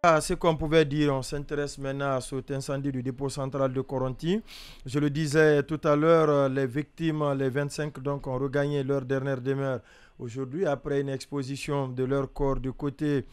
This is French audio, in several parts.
Ce qu'on pouvait dire, on s'intéresse maintenant à cet incendie du dépôt central de Koronti. Je le disais tout à l'heure, les victimes, les 25, donc, ont regagné leur dernière demeure aujourd'hui après une exposition de leur corps du côté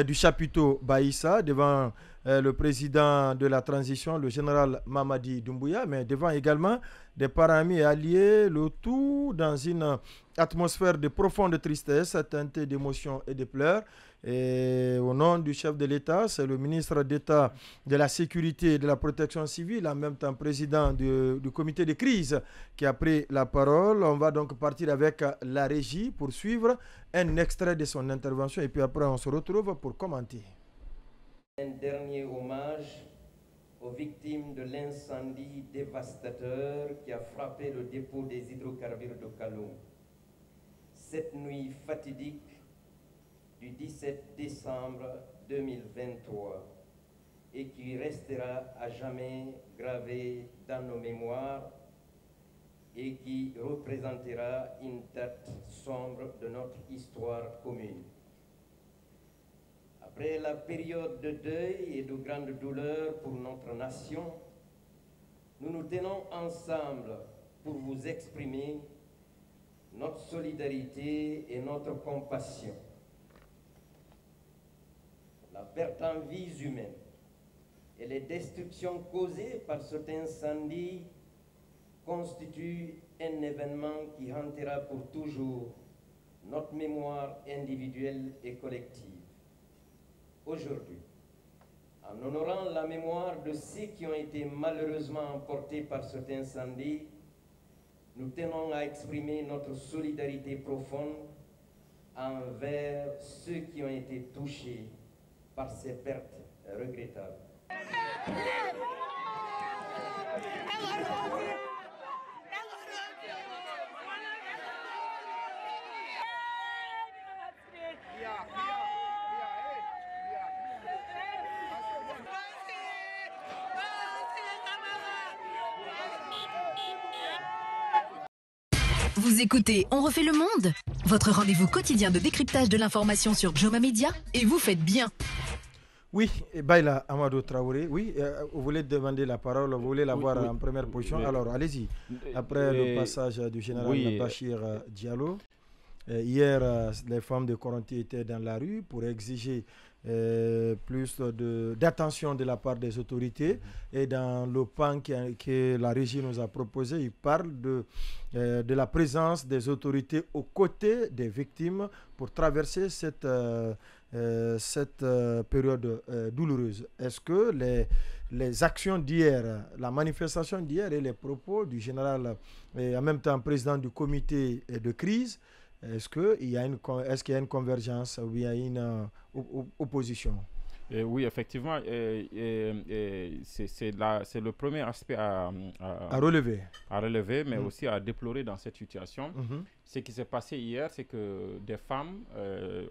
du chapiteau Baïssa devant le président de la transition, le général Mamadi Doumbouya, mais devant également des parents et alliés, le tout dans une atmosphère de profonde tristesse, teintée d'émotions et de pleurs. Et au nom du chef de l'État, c'est le ministre d'État de la Sécurité et de la Protection civile, en même temps président du comité de crise, qui a pris la parole. On va donc partir avec la régie pour suivre un extrait de son intervention et puis après on se retrouve pour commenter. Un dernier hommage aux victimes de l'incendie dévastateur qui a frappé le dépôt des hydrocarbures de Kaloum. Cette nuit fatidique du 17 décembre 2023 et qui restera à jamais gravé dans nos mémoires et qui représentera une date sombre de notre histoire commune. Après la période de deuil et de grande douleur pour notre nation, nous nous tenons ensemble pour vous exprimer notre solidarité et notre compassion. La perte en vies humaines et les destructions causées par cet incendie constituent un événement qui hantera pour toujours notre mémoire individuelle et collective. Aujourd'hui, en honorant la mémoire de ceux qui ont été malheureusement emportés par cet incendie, nous tenons à exprimer notre solidarité profonde envers ceux qui ont été touchés par ces pertes regrettables. Vous écoutez On refait le monde, votre rendez-vous quotidien de décryptage de l'information sur Joma Media, et vous faites bien. Oui, Baïla Amadou Traoré, oui, vous voulez demander la parole, vous voulez l'avoir en première position, alors allez-y. Après le passage du général Bachir Diallo, hier les femmes de Koronti étaient dans la rue pour exiger plus d'attention de la part des autorités. Et dans le pan que la régie nous a proposé, il parle de la présence des autorités aux côtés des victimes pour traverser cette période douloureuse. Est-ce que les actions d'hier, la manifestation d'hier et les propos du général et en même temps président du comité de crise, est-ce qu'il y a une convergence ou il y a une opposition? Oui, effectivement, c'est le premier aspect à relever, mais aussi à déplorer dans cette situation. Ce qui s'est passé hier, c'est que des femmes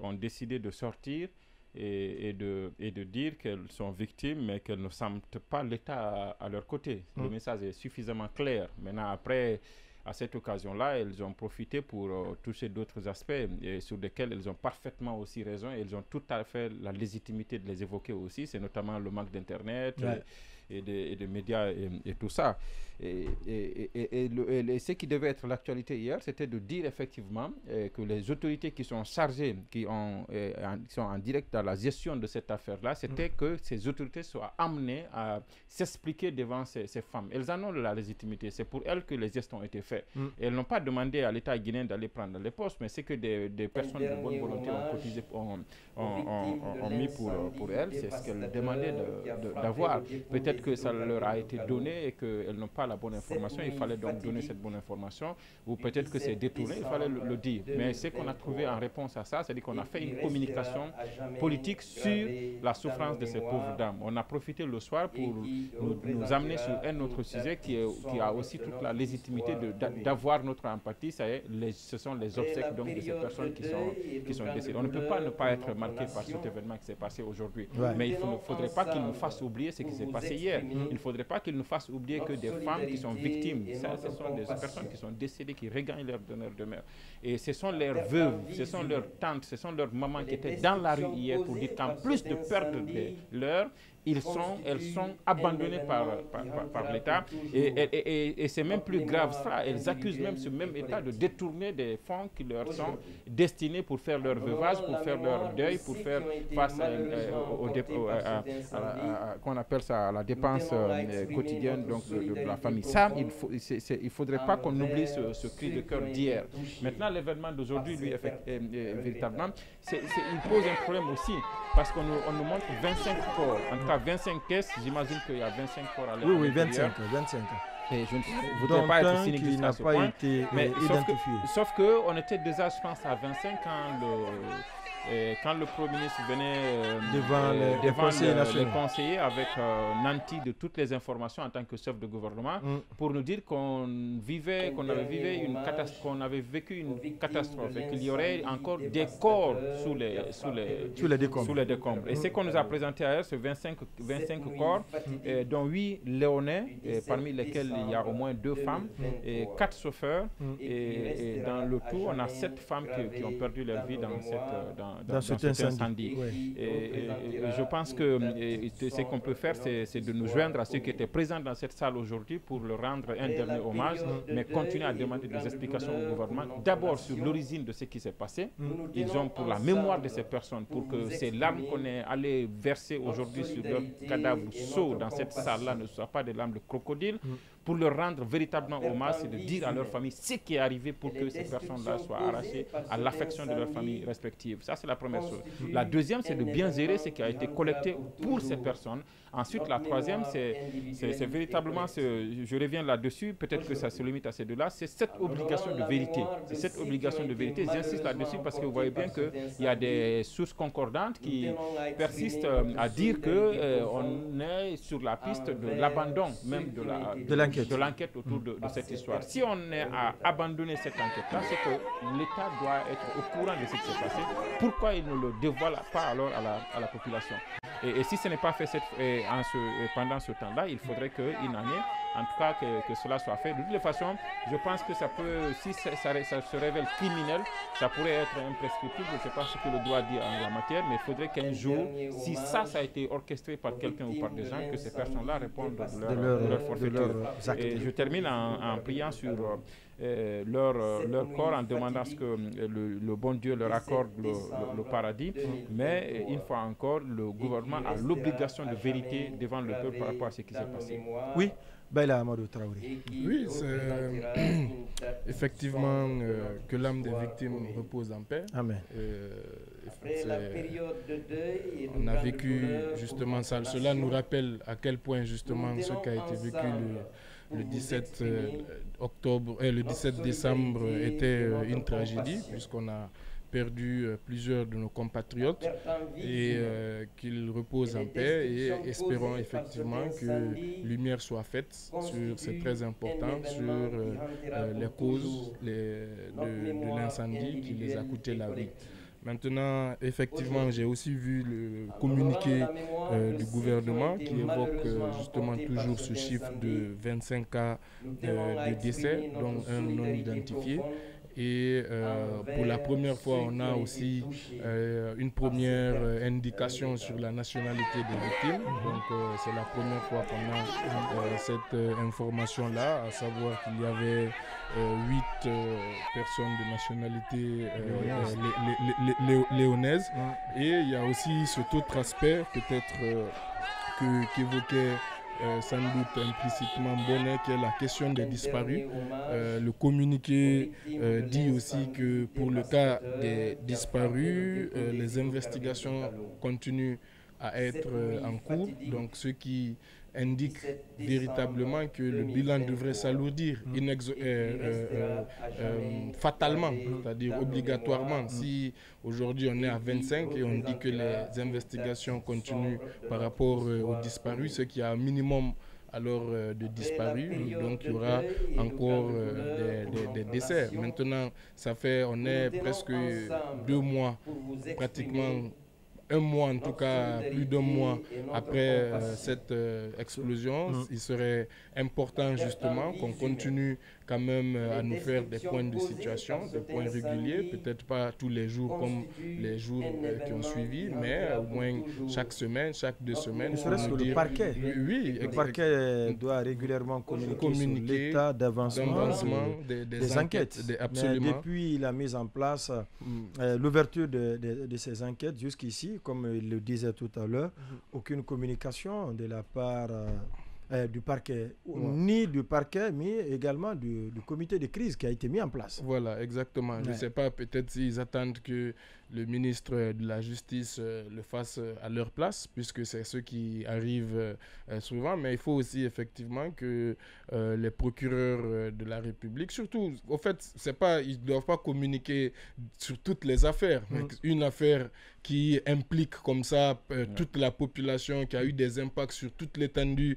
ont décidé de sortir et de dire qu'elles sont victimes, mais qu'elles ne sentent pas l'État à leur côté. Le message est suffisamment clair. Maintenant, après, à cette occasion-là, elles ont profité pour toucher d'autres aspects sur lesquels elles ont parfaitement aussi raison et elles ont tout à fait la légitimité de les évoquer aussi. C'est notamment le manque d'Internet et de médias et tout ça. Et ce qui devait être l'actualité hier, c'était de dire effectivement que les autorités qui sont chargées, qui sont en direct dans la gestion de cette affaire-là, c'était que ces autorités soient amenées à s'expliquer devant ces femmes. Elles en ont la légitimité. C'est pour elles que les gestes ont été faits. Et elles n'ont pas demandé à l'État guinéen d'aller prendre les postes, mais c'est que des personnes de bonne volonté ont cotisé, ont mis pour elles. C'est ce qu'elles demandaient d'avoir. Peut-être que ça leur a été donné et qu'elles n'ont pas la bonne information. Il fallait donc donner cette bonne information. Ou peut-être que c'est détourné, il fallait le dire. Mais ce qu'on a trouvé en réponse à ça, c'est-à-dire qu'on a fait une communication politique sur la souffrance de ces pauvres dames. On a profité le soir pour nous amener sur un autre sujet qui a aussi toute la légitimité d'avoir notre empathie. Ce sont les obsèques donc, de ces personnes qui sont décédées. On ne peut pas être marqué par cet événement qui s'est passé aujourd'hui. Mais il ne faudrait pas qu'il nous fasse oublier ce qui s'est passé hier. hier. Il ne faudrait pas qu'ils nous fassent oublier que des femmes qui sont victimes, ce sont des personnes qui sont décédées, qui regagnent leur demeure. Et ce sont leurs veuves, ce sont leurs tantes, ce sont leurs mamans qui étaient dans la rue hier pour dire qu'en plus de perdre leurs, elles sont abandonnées par l'État. Et c'est même plus grave ça. Elles accusent même ce même État de détourner des fonds qui leur sont destinés pour faire leur veuvage, pour faire leur deuil, pour faire face qu'on appelle ça, à la dépense quotidienne donc, de la famille. Ça, il ne faudrait pas qu'on oublie ce cri de cœur d'hier. Maintenant, l'événement d'aujourd'hui, lui, véritablement, il pose un problème aussi, parce qu'on nous montre 25 corps. En tout cas, 25 caisses, j'imagine qu'il y a 25 corps à l'intérieur. Oui, 25. Et je ne voudrais pas être cynique jusqu'à ce point. Mais sauf qu'on était déjà, je pense, à 25 quand le Premier ministre venait devant les conseillers avec Nanti de toutes les informations en tant que chef de gouvernement pour nous dire qu'on avait vécu une catastrophe et qu'il y aurait encore des corps sous les décombres. Et ce qu'on nous a présenté ailleurs, c'est 25 corps, dont 8 Léonais, parmi lesquels il y a au moins 2 femmes, et 4 chauffeurs. Et dans le tout, on a 7 femmes qui ont perdu leur vie dans cet incendie. Oui. Et je pense que ce qu'on peut faire, c'est de nous joindre à ceux qui étaient présents dans cette salle aujourd'hui pour leur rendre un dernier hommage, mais continuer à demander des explications au gouvernement. D'abord sur l'origine de ce qui s'est passé. Ils ont pour la mémoire de ces personnes, pour que ces larmes qu'on est allé verser aujourd'hui sur leurs cadavres chauds dans cette salle-là ne soient pas des larmes de crocodile. Pour leur rendre véritablement hommage, c'est de dire à leur famille ce qui est arrivé pour que ces personnes-là soient arrachées à l'affection de leur famille respective. Ça, c'est la première chose. La deuxième, c'est de bien gérer ce qui a été collecté pour ces personnes. Ensuite, la troisième, c'est véritablement, je reviens là-dessus, peut-être que ça se limite à ces deux-là, c'est cette obligation de vérité. C'est cette obligation de vérité. J'insiste là-dessus parce que vous voyez bien qu'il y a des sources concordantes qui persistent à dire qu'on est sur la piste de l'abandon même de l'enquête autour de cette histoire. Si on est à abandonner cette enquête-là, c'est que l'État doit être au courant de ce qui s'est passé. Pourquoi il ne le dévoile pas alors à la population? Et si ce n'est pas fait pendant ce temps-là, il faudrait qu'une année, en tout cas, que cela soit fait. De toute façon, je pense que ça peut, si ça se révèle criminel, ça pourrait être imprescriptible. Je ne sais pas ce que le droit dit en la matière, mais il faudrait qu'un jour, si ça a été orchestré par quelqu'un ou par des gens, que ces personnes-là répondent de leur forfaiture. Et je termine en priant sur leur corps, en demandant ce que le bon Dieu leur accorde le paradis. Mais une fois encore, le gouvernement a l'obligation de vérité devant le peuple par rapport à ce qui s'est passé. Oui. Baila Amadou Traoré. Oui, c'est effectivement que l'âme des victimes repose en paix. Amen. On a vécu justement ça. Cela nous rappelle à quel point justement ce qui a été vécu le 17 le 17 décembre était une tragédie, puisqu'on a perdu plusieurs de nos compatriotes, et qu'ils reposent en paix, et espérons effectivement que lumière soit faite sur, c'est très important, sur les causes de l'incendie qui les a coûté la vie. Maintenant, effectivement, j'ai aussi vu le communiqué du gouvernement qui évoque justement toujours ce chiffre de 25 cas de décès, dont un non identifié. Et pour la première fois, on a aussi une première indication sur la nationalité des victimes. Donc c'est la première fois qu'on a cette information-là, à savoir qu'il y avait 8 personnes de nationalité léonaise. Et il y a aussi cet autre aspect, peut-être qu'évoquait sans doute implicitement Bonnet, qui est la question des disparus. Le communiqué dit aussi que pour le cas des disparus, les investigations continuent à être en cours, donc ce qui indique véritablement que le bilan devrait s'alourdir fatalement, c'est-à-dire obligatoirement. Si aujourd'hui on est à 25 et on dit que les investigations continuent par rapport aux disparus, ce qui a un minimum alors de disparus, donc il y aura encore des décès. Maintenant, on est presque 2 mois pratiquement un mois, en tout cas plus d'un mois après cette explosion, il serait important justement qu'on continue quand même à nous faire des points de situation, des points réguliers, peut-être pas tous les jours comme les jours qui ont suivi, mais au moins chaque semaine, chaque 2 semaines. Ne serait-ce que le parquet. Oui, le parquet doit régulièrement communiquer sur l'état d'avancement des enquêtes. Absolument. Mais depuis la mise en place, l'ouverture de ces enquêtes jusqu'ici, comme il le disait tout à l'heure, aucune communication de la part du parquet, ni du parquet, mais également du comité de crise qui a été mis en place. Voilà, exactement. Je ne sais pas, peut-être s'ils attendent que le ministre de la Justice le fasse à leur place, puisque c'est ce qui arrive souvent, mais il faut aussi effectivement que les procureurs de la République, surtout, au fait, ils ne doivent pas communiquer sur toutes les affaires, mais une affaire qui implique comme ça toute la population, qui a eu des impacts sur toute l'étendue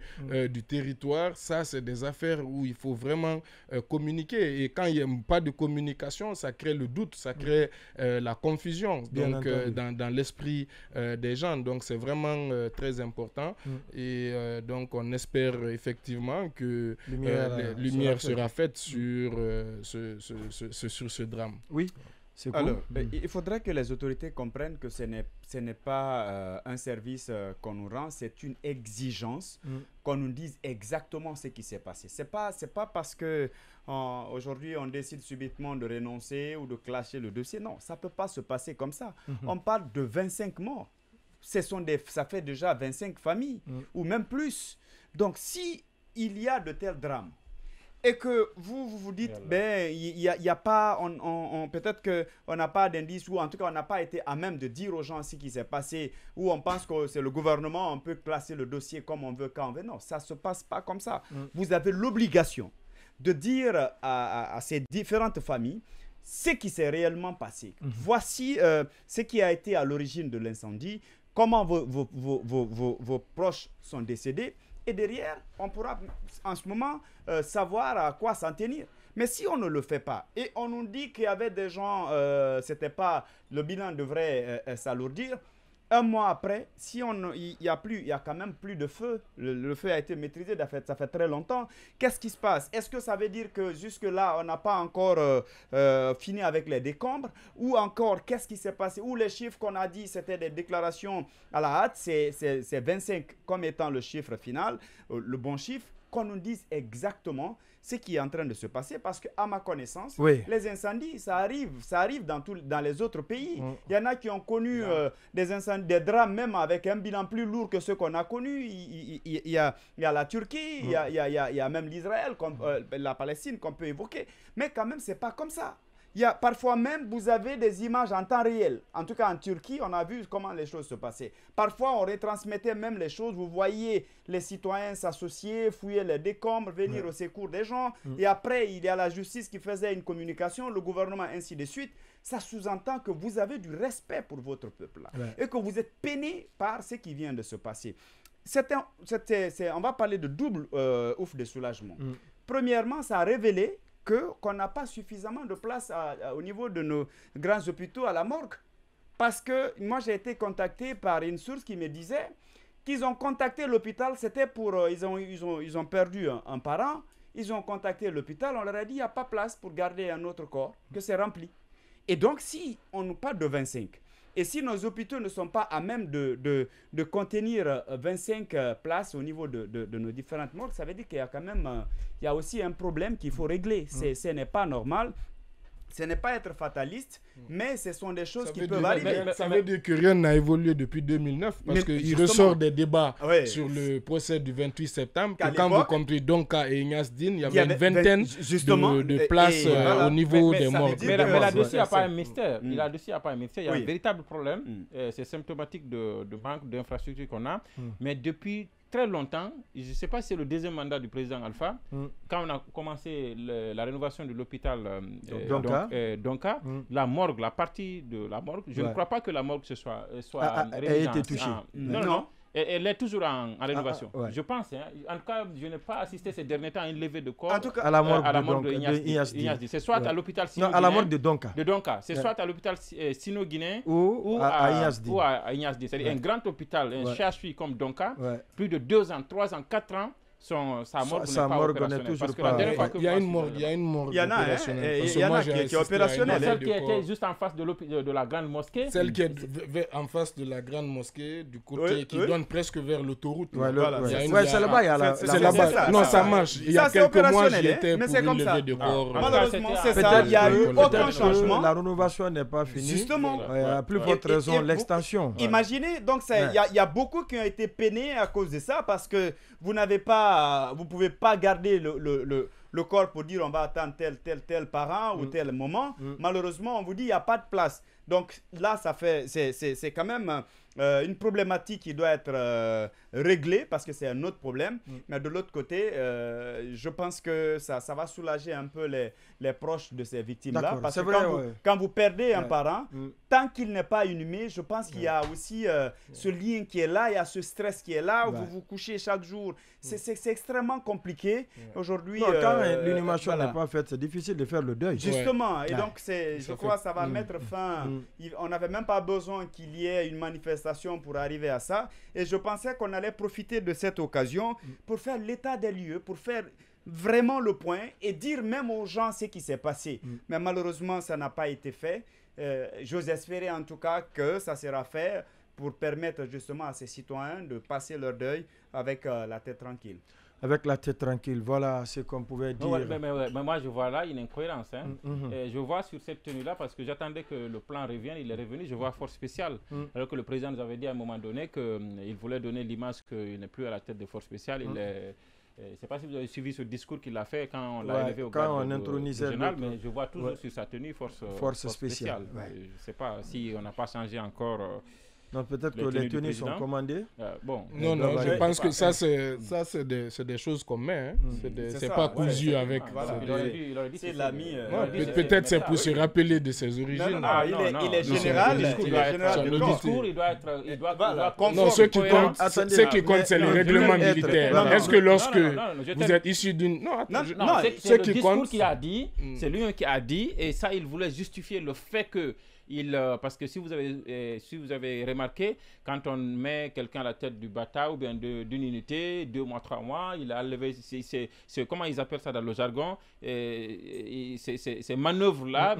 du territoire, ça c'est des affaires où il faut vraiment communiquer, et quand il n'y a pas de communication, ça crée le doute, ça crée la confusion donc dans l'esprit des gens, donc c'est vraiment très important et donc on espère effectivement que lumière sera faite sur ce drame. Oui. Alors, il faudrait que les autorités comprennent que ce n'est pas un service qu'on nous rend, c'est une exigence qu'on nous dise exactement ce qui s'est passé. C'est pas parce que aujourd'hui on décide subitement de renoncer ou de clasher le dossier. Non, ça ne peut pas se passer comme ça. On parle de 25 morts. Ça fait déjà 25 familles ou même plus. Donc, si il y a de tels drames, et que vous dites, ben, il y a pas, peut-être qu'on n'a pas d'indice, ou en tout cas, on n'a pas été à même de dire aux gens ce qui s'est passé, ou on pense que c'est le gouvernement, on peut classer le dossier comme on veut, quand on veut. Non, ça ne se passe pas comme ça. Vous avez l'obligation de dire à ces différentes familles ce qui s'est réellement passé. Voici ce qui a été à l'origine de l'incendie, comment vos proches sont décédés. Et derrière, on pourra en ce moment savoir à quoi s'en tenir. Mais si on ne le fait pas, et on nous dit qu'il y avait des gens, c'était pas, le bilan devrait s'alourdir, un mois après, si il y a quand même plus de feu, le feu a été maîtrisé, ça fait très longtemps, qu'est-ce qui se passe? Est-ce que ça veut dire que jusque-là, on n'a pas encore fini avec les décombres? Ou encore, qu'est-ce qui s'est passé? Ou les chiffres qu'on a dit, c'était des déclarations à la hâte, c'est 25 comme étant le chiffre final, le bon chiffre, qu'on nous dise exactement ce qui est en train de se passer, parce qu'à ma connaissance, les incendies, ça arrive dans les autres pays. Il y en a qui ont connu des incendies, des drames même avec un bilan plus lourd que ceux qu'on a connus. Il y a la Turquie, il y a même l'Israël, la Palestine qu'on peut évoquer. Mais quand même, c'est pas comme ça. Parfois même, vous avez des images en temps réel. En tout cas, en Turquie, on a vu comment les choses se passaient. Parfois, on retransmettait même les choses. Vous voyez les citoyens s'associer, fouiller les décombres, venir au secours des gens. Et après, il y a la justice qui faisait une communication, le gouvernement, ainsi de suite. Ça sous-entend que vous avez du respect pour votre peuple et que vous êtes peiné par ce qui vient de se passer. On va parler de double ouf de soulagement. Premièrement, ça a révélé qu'on n'a pas suffisamment de place au niveau de nos grands hôpitaux à la morgue. Parce que moi, j'ai été contacté par une source qui me disait qu'ils ont contacté l'hôpital, c'était pour... ils ont perdu un parent, ils ont contacté l'hôpital, on leur a dit il n'y a pas place pour garder un autre corps, que c'est rempli. Et donc, si on nous parle de 25, et si nos hôpitaux ne sont pas à même de contenir 25 places au niveau de nos différentes morgues, ça veut dire qu'il y a quand même il y a aussi un problème qu'il faut régler. Ce n'est pas normal. Ce n'est pas être fataliste, mais ce sont des choses qui peuvent arriver. Ça veut dire que rien n'a évolué depuis 2009, parce qu'il ressort des débats sur le procès du 28 septembre, que quand vous comprenez Donka et Ignace Dine, il y avait une vingtaine de places au niveau des morts. Mais là-dessus, il n'y a pas un mystère. Là-dessus, il n'y a pas un mystère. Il y a un véritable problème. C'est symptomatique de manque d'infrastructures qu'on a. Mais depuis très longtemps, je ne sais pas si c'est le deuxième mandat du président Alpha, quand on a commencé la rénovation de l'hôpital Donka, la morgue, la partie de la morgue, je ne crois pas que la morgue a été touchée. Non. Elle est toujours en rénovation. Je pense. Hein. En tout cas, je n'ai pas assisté ces derniers temps à une levée de corps à la mort de Inyasdi. C'est soit à l'hôpital Sino-Guinéen. Non, à la mort de Donka. C'est soit à l'hôpital Sino-Guinéen ou à Inyasdi. C'est-à-dire un grand hôpital, un CHU comme Donka, plus de 2 ans, 3 ans, 4 ans. Sa mort n'est pas toujours pas. Il y a une mort opérationnelle. Il y en a qui est opérationnelle. Celle qui était juste en face de la grande mosquée. Celle qui est en face de la grande mosquée, du côté qui donne presque vers l'autoroute. C'est là-bas. C'est là-bas. Non, ça marche. Il y a quelques mois, j'y étais pour une levée de corps. Malheureusement, c'est ça. Il n'y a eu aucun changement. La rénovation n'est pas finie. Justement. À plus forte raison, l'extension. Imaginez, donc il y a beaucoup qui ont été peinés à cause de ça parce que vous ne pouvez pas garder le corps pour dire on va attendre tel parent ou tel moment. Malheureusement, on vous dit il n'y a pas de place. Donc là, c'est quand même une problématique qui doit être réglée parce que c'est un autre problème. Mais de l'autre côté, je pense que ça va soulager un peu les proches de ces victimes-là. Parce que quand vous perdez un parent, tant qu'il n'est pas inhumé, je pense qu'il y a aussi ce lien qui est là, il y a ce stress qui est là, où vous vous couchez chaque jour. C'est extrêmement compliqué. Aujourd'hui, quand l'inhumation n'est pas faite, c'est difficile de faire le deuil. Justement. Et donc, je crois que ça va mettre fin. On n'avait même pas besoin qu'il y ait une manifestation pour arriver à ça. Et je pensais qu'on allait profiter de cette occasion pour faire l'état des lieux, pour faire vraiment le point et dire même aux gens ce qui s'est passé. Mais malheureusement, ça n'a pas été fait. J'ose espérer en tout cas que ça sera fait pour permettre justement à ces citoyens de passer leur deuil avec la tête tranquille. Avec la tête tranquille, voilà ce qu'on pouvait dire. Mais moi, je vois là une incohérence. Hein. Je vois sur cette tenue-là, parce que j'attendais que le plan revienne, il est revenu, je vois force spéciale. Alors que le président nous avait dit à un moment donné qu'il voulait donner l'image qu'il n'est plus à la tête de force spéciale. Je ne sais pas si vous avez suivi ce discours qu'il a fait quand on l'a élevé au grade général, mais je vois toujours sur sa tenue force spéciale. Je ne sais pas si on n'a pas changé encore... Non, peut-être que les tenues sont commandées. Non, je pense que ça, c'est des choses qu'on met. C'est pas cousu avec. C'est l'ami. Peut-être c'est pour se rappeler de ses origines. Il est général. Le discours, il doit être... Non, ce qui compte, c'est le règlement militaire. Est-ce que lorsque vous êtes issu d'une... Non, c'est le discours qu'il a dit. C'est lui qui a dit. Et ça, il voulait justifier le fait que... parce que si vous avez remarqué, quand on met quelqu'un à la tête du bata ou bien d'une unité, 2 mois, 3 mois, il a levé, comment ils appellent ça dans le jargon, ces manœuvres-là.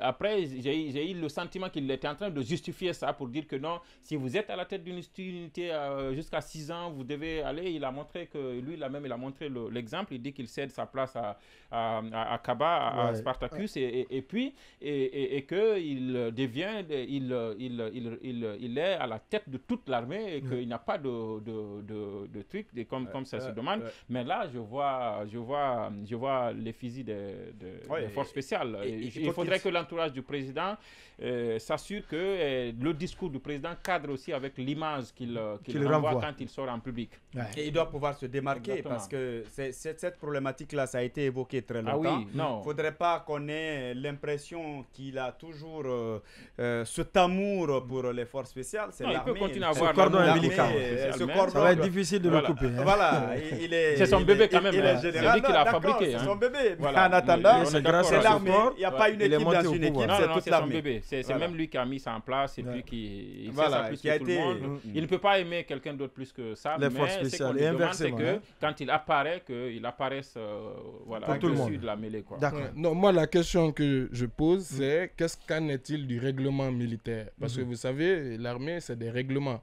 Après, j'ai eu le sentiment qu'il était en train de justifier ça pour dire que non, si vous êtes à la tête d'une unité jusqu'à 6 ans, vous devez aller. Il a montré que lui, il a montré l'exemple. Il dit qu'il cède sa place à Kaba, à Spartacus, et puis qu'il devient, il est à la tête de toute l'armée et qu'il n'y a pas de truc comme ça se demande. Mais là, je vois les fusils des forces spéciales. Il faudrait que l'entourage du président s'assure que le discours du président cadre aussi avec l'image qu'il renvoie quand il sort en public. Et il doit pouvoir se démarquer. Exactement. Parce que cette problématique-là, ça a été évoqué très longtemps. Il ne faudrait pas qu'on ait l'impression qu'il a toujours cet amour pour les forces spéciales. C'est l'armée. Il peut continuer à avoir ce cordon ombilical. Ça va être difficile de le couper. Voilà. C'est son bébé quand même. C'est lui qui l'a fabriqué. C'est son bébé. En attendant, c'est l'armée. Il n'y a pas une équipe dans une équipe, c'est toute l'armée. C'est même lui qui a mis ça en place et puis qui fait ça plus que tout le monde. Il ne peut pas aimer quelqu'un d'autre plus que ça. Les forces spéciales. Et inversement. C'est que quand il apparaît, qu'il apparaisse au-dessus de la mêlée. Non, moi, la question que je pose, c'est qu'en est-il du règlement militaire? Parce que vous savez, l'armée, c'est des règlements.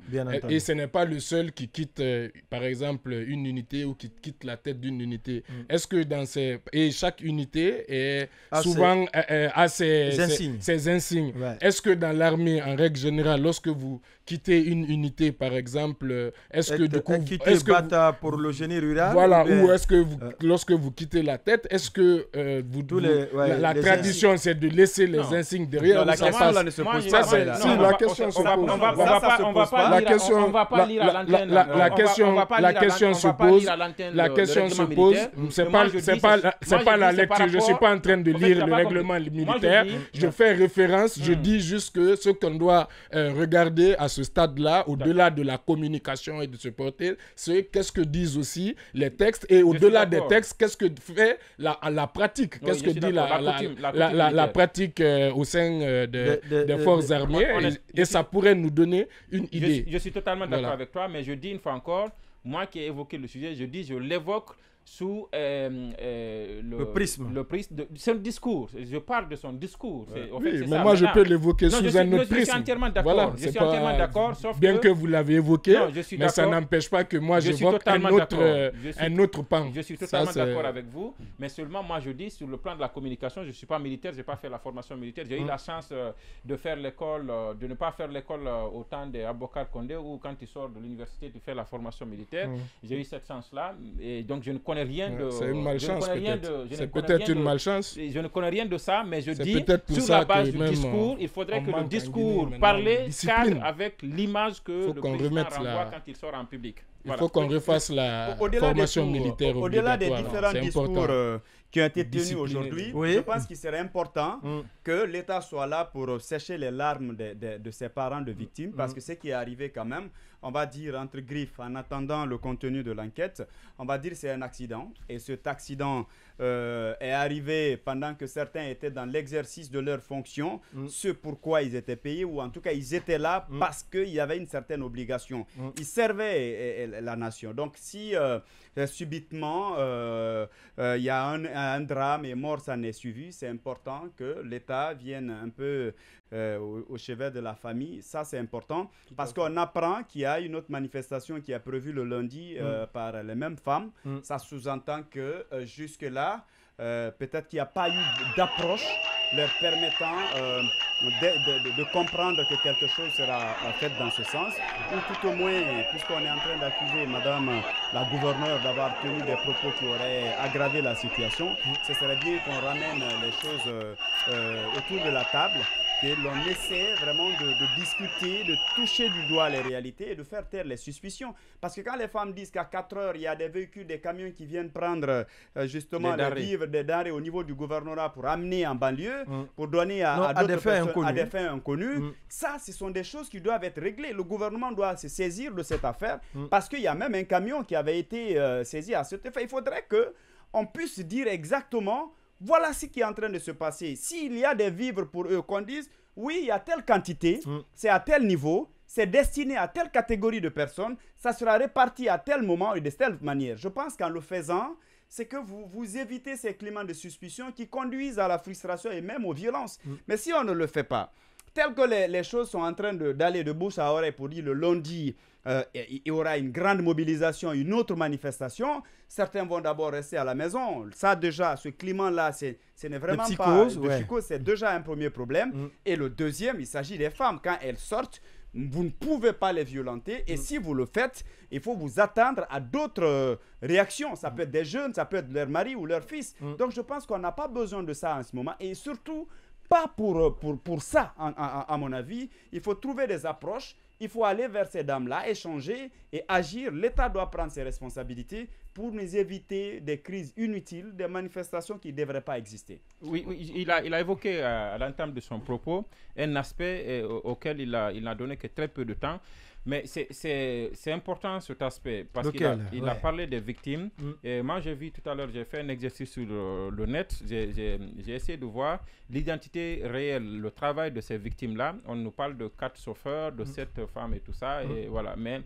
Et ce n'est pas le seul qui quitte, par exemple, une unité ou qui quitte la tête d'une unité. Est-ce que dans ces... Et chaque unité est souvent a ses insignes. Est-ce que dans l'armée, en règle générale, lorsque vous quitter une unité, par exemple, est-ce que du coup... Quitter Bata pour le génie rural? Voilà, ou est-ce que vous, lorsque vous quittez la tête, est-ce que la tradition, c'est de laisser les insignes derrière? La question là ne se pose pas. La question se pose. se pose. C'est pas la lecture. Je suis pas en train de lire le règlement militaire. Je fais référence. Je dis juste que ce qu'on doit regarder à ce stade-là, au-delà de la communication et de se porter, c'est qu'est-ce que disent aussi les textes, et au-delà des textes, qu'est-ce que fait la pratique, qu'est-ce que dit la pratique au sein des forces armées, et ça pourrait nous donner une idée. Je suis totalement d'accord avec toi, mais je dis une fois encore, moi qui ai évoqué le sujet, je l'évoque sous le prisme de son discours. Je parle de son discours. Mais moi, je peux l'évoquer sous un autre prisme. Je suis entièrement d'accord. Je suis entièrement d'accord, sauf bien que vous l'avez évoqué, mais ça n'empêche pas que moi, j'évoque un autre pan. Je suis totalement d'accord avec vous, mais seulement moi, je dis, sur le plan de la communication, je ne suis pas militaire, je n'ai pas fait la formation militaire. J'ai eu la chance de faire l'école, de ne pas faire l'école au temps d'Aboubacar Condé, où quand tu sors de l'université, tu fais la formation militaire. J'ai eu cette chance-là, et donc je ne connais rien de... C'est une malchance peut-être. C'est peut-être une malchance. Je ne connais rien de ça, mais je dis, sur la base du discours, il faudrait que le discours parlé cadre avec l'image que le président renvoie quand il sort en public. Il faut qu'on refasse la formation militaire obligatoire. Au-delà des différents discours qui ont été tenus aujourd'hui, je pense qu'il serait important que l'État soit là pour sécher les larmes de ses parents de victimes, parce que ce qui est arrivé quand même, on va dire entre griffes, en attendant le contenu de l'enquête, on va dire c'est un accident. Et cet accident est arrivé pendant que certains étaient dans l'exercice de leurs fonctions, ce pourquoi ils étaient payés, ou en tout cas ils étaient là parce qu'il y avait une certaine obligation. Ils servaient la nation. Donc si subitement il y a un drame et mort s'en est suivi, c'est important que l'État vienne un peu au chevet de la famille. Ça, c'est important parce qu'on apprend qu'il y a une autre manifestation qui est prévue le lundi par les mêmes femmes. Ça sous-entend que jusque-là, peut-être qu'il n'y a pas eu d'approche leur permettant de comprendre que quelque chose sera fait dans ce sens, ou tout au moins, puisqu'on est en train d'accuser Madame la gouverneure d'avoir tenu des propos qui auraient aggravé la situation, ce serait bien qu'on ramène les choses autour de la table, que l'on essaie vraiment de discuter, de toucher du doigt les réalités et de faire taire les suspicions. Parce que quand les femmes disent qu'à 4 heures, il y a des véhicules, des camions qui viennent prendre justement les vivres, des denrées au niveau du gouvernorat pour amener en banlieue, pour donner à d'autres personnes, à des fins inconnues, ça, ce sont des choses qui doivent être réglées. Le gouvernement doit se saisir de cette affaire parce qu'il y a même un camion qui avait été saisi à cet effet. Il faudrait qu'on puisse dire exactement, voilà ce qui est en train de se passer. S'il y a des vivres pour eux, qu'on dise, oui, il y a telle quantité, c'est à tel niveau, c'est destiné à telle catégorie de personnes, ça sera réparti à tel moment et de telle manière. Je pense qu'en le faisant, c'est que vous évitez ces climats de suspicion qui conduisent à la frustration et même aux violences. Mais si on ne le fait pas, tel que les choses sont en train d'aller de bouche à oreille pour dire le lundi, il y aura une grande mobilisation, une autre manifestation, certains vont d'abord rester à la maison. Ça déjà, ce climat-là, ce n'est vraiment pas de psychose, c'est déjà un premier problème. Et le deuxième, il s'agit des femmes. Quand elles sortent, vous ne pouvez pas les violenter, et si vous le faites, il faut vous attendre à d'autres réactions. Ça peut être des jeunes, ça peut être leur mari ou leur fils. Donc je pense qu'on n'a pas besoin de ça en ce moment, et surtout pas pour ça, à mon avis. Il faut trouver des approches, il faut aller vers ces dames-là, échanger et agir. L'État doit prendre ses responsabilités pour nous éviter des crises inutiles, des manifestations qui ne devraient pas exister. Oui, il a évoqué à l'entame de son propos un aspect auquel il n'a donné que très peu de temps. Mais c'est important cet aspect parce qu'il a parlé des victimes. Et moi, j'ai vu tout à l'heure, j'ai fait un exercice sur le net. J'ai essayé de voir l'identité réelle, le travail de ces victimes-là. On nous parle de 4 chauffeurs, de 7 femmes et tout ça. Et voilà. Mais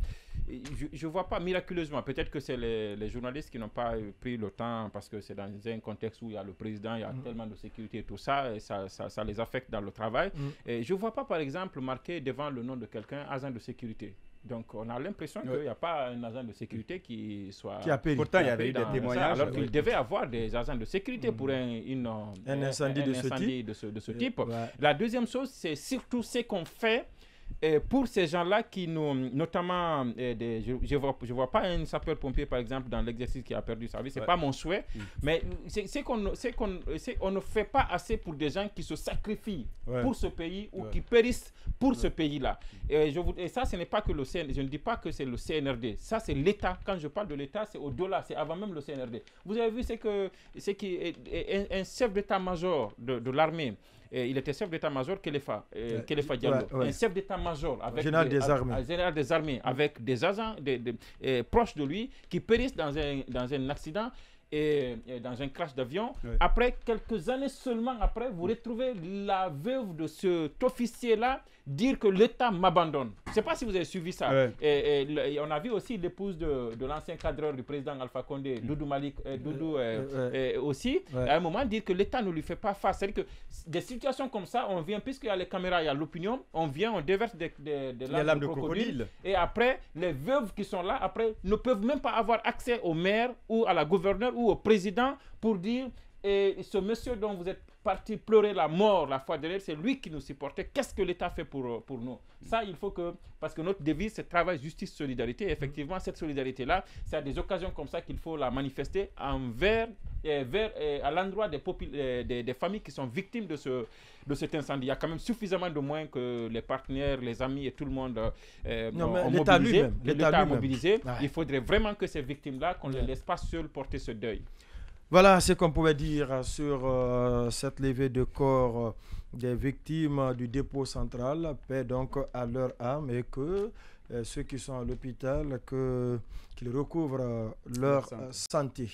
je ne vois pas miraculeusement. Peut-être que c'est les journalistes qui n'ont pas pris le temps parce que c'est dans un contexte où il y a le président, il y a tellement de sécurité et tout ça. Et ça les affecte dans le travail. Et je ne vois pas, par exemple, marqué devant le nom de quelqu'un agent de sécurité. Donc, on a l'impression qu'il n'y a pas un agent de sécurité qui soit... Pourtant, il y avait eu des témoignages. Alors qu'il devait avoir des agents de sécurité pour un incendie de ce type. La deuxième chose, c'est surtout ce qu'on fait pour ces gens-là qui nous, notamment, je vois pas un sapeur-pompier par exemple dans l'exercice qui a perdu sa vie, c'est pas mon souhait, mais on ne fait pas assez pour des gens qui se sacrifient pour ce pays ou qui périssent pour ce pays-là. Et ça, ce n'est pas que le CNRD, je ne dis pas que c'est le CNRD, ça c'est l'État. Quand je parle de l'État, c'est au-delà, c'est avant même le CNRD. Vous avez vu, c'est qu'un chef d'état-major de l'armée, il était chef d'état-major Kéléfa Diallo, un chef d'état-major avec général des armées, avec des agents proches de lui qui périssent dans un accident et dans un crash d'avion. Après quelques années seulement après, vous retrouvez la veuve de cet officier-là dire que l'État m'abandonne. Je ne sais pas si vous avez suivi ça. Et on a vu aussi l'épouse de l'ancien cadreur du président Alpha Condé, Doudou Malik, aussi, à un moment dire que l'État ne lui fait pas face. C'est-à-dire que des situations comme ça, on vient, puisqu'il y a les caméras, il y a l'opinion, on vient, on déverse des larmes de crocodile. Et après, les veuves qui sont là, après, ne peuvent même pas avoir accès au maire ou à la gouverneure ou au président pour dire ce monsieur dont vous êtes parti pleurer la mort la fois dernière, c'est lui qui nous supportait. Qu'est-ce que l'État fait pour nous? Ça, il faut que... Parce que notre devise, c'est travail, justice, solidarité. Et effectivement, cette solidarité-là, c'est à des occasions comme ça qu'il faut la manifester à l'endroit des familles qui sont victimes de cet incendie. Il y a quand même suffisamment de moyens que les partenaires, les amis et tout le monde ont mobilisé. L'État a mobilisé. Il faudrait vraiment que ces victimes-là, qu'on ne les laisse pas seules porter ce deuil. Voilà ce qu'on pouvait dire sur cette levée de corps des victimes du dépôt central. Paix donc à leur âme et que ceux qui sont à l'hôpital, qu'ils recouvrent leur santé.